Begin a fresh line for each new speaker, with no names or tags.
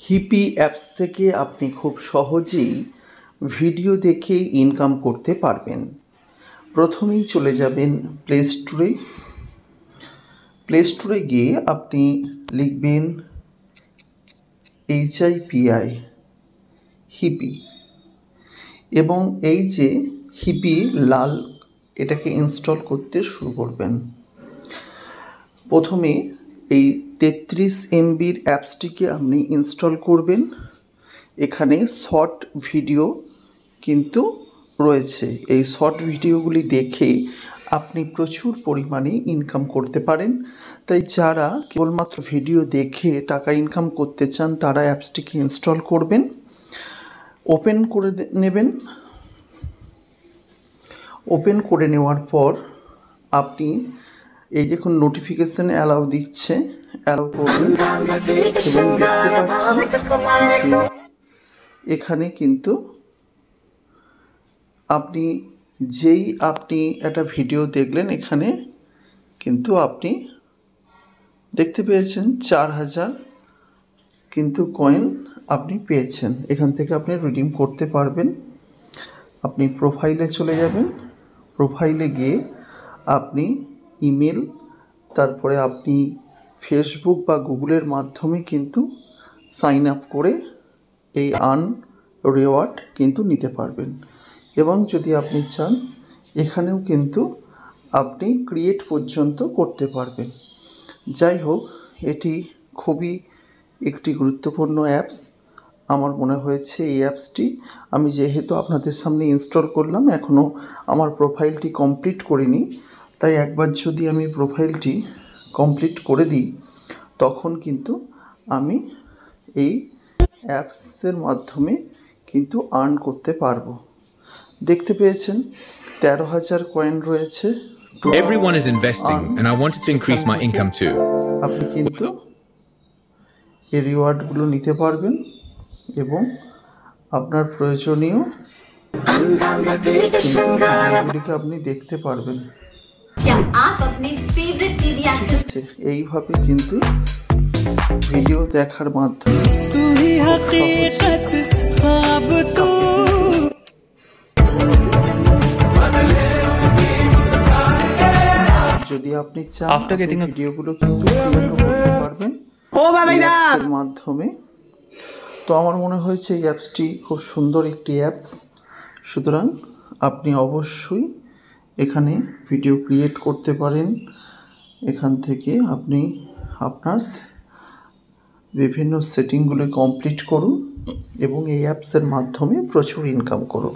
Hippie apps থেকে আপনি খুব সহজেই ভিডিও দেখে ইনকাম করতে পারবেন। প্রথমেই চলে যাবেন প্লে স্টোরে। প্লে স্টোরে গিয়ে আপনি লিখবেন HIPI হিপি, এবং এই যে হিপি লাল, এটাকে ইনস্টল করতে শুরু করবেন। প্রথমে এই 33 MBর অ্যাপসটিকে আপনি ইনস্টল করবেন। এখানে শর্ট ভিডিও কিন্তু রয়েছে, এই শর্ট ভিডিওগুলি দেখে আপনি প্রচুর পরিমাণে ইনকাম করতে পারেন। তাই যারা কেবলমাত্র ভিডিও দেখে টাকা ইনকাম করতে চান তারা অ্যাপসটিকে ইনস্টল করবেন, ওপেন করে নেবেন। ওপেন করে নেওয়ার পর আপনি এই দেখুন নোটিফিকেশান অ্যালাউ দিচ্ছে, অ্যালাউ করবেন এবং দেখতে পাচ্ছেন যে এখানে কিন্তু আপনি একটা ভিডিও দেখলেন, এখানে কিন্তু আপনি দেখতে পেয়েছেন 4000 কিন্তু কয়েন আপনি পেয়েছেন। এখান থেকে আপনি রিডিম করতে পারবেন। আপনি প্রোফাইলে চলে যাবেন। প্রোফাইলে গিয়ে আপনি ইমেল, তারপরে আপনি ফেসবুক বা গুগলের মাধ্যমে কিন্তু সাইন আপ করে এই রিওয়ার্ড কিন্তু নিতে পারবেন। এবং যদি আপনি চান এখানেও কিন্তু আপনি ক্রিয়েট পর্যন্ত করতে পারবেন। যাই হোক, এটি খুবই একটি গুরুত্বপূর্ণ অ্যাপস আমার মনে হয়েছে। এই অ্যাপসটি আমি যেহেতু আপনাদের সামনে ইনস্টল করলাম, এখনও আমার প্রোফাইলটি কমপ্লিট করিনি, তাই একবার যদি আমি প্রোফাইলটি কমপ্লিট করে দিই তখন কিন্তু আমি এই অ্যাপসের মাধ্যমে কিন্তু আর্ন করতে পারবো। দেখতে পেয়েছেন 13,000 কয়েন রয়েছে।
Everyone is investing and I wanted to increase my income too.
আপনি কিন্তু এই রিওয়ার্ডগুলো নিতে পারবেন এবং আপনার প্রয়োজনীয় ভিডিওগুলিকে আপনি দেখতে পারবেন। এইভাবে কিন্তু ভিডিও দেখার মাধ্যমে যদি আপনি চান ভিডিওগুলো কিন্তু করতে পারবেন এর মাধ্যমে। তো আমার মনে হয়েছে এই অ্যাপসটি খুব সুন্দর একটি অ্যাপস, সুতরাং আপনি অবশ্যই এখানে ভিডিও ক্রিয়েট করতে পারেন। এখান থেকে আপনি আপনার বিভিন্ন সেটিংগুলো কমপ্লিট করুন এবং এই অ্যাপসের মাধ্যমে প্রচুর ইনকাম করুন।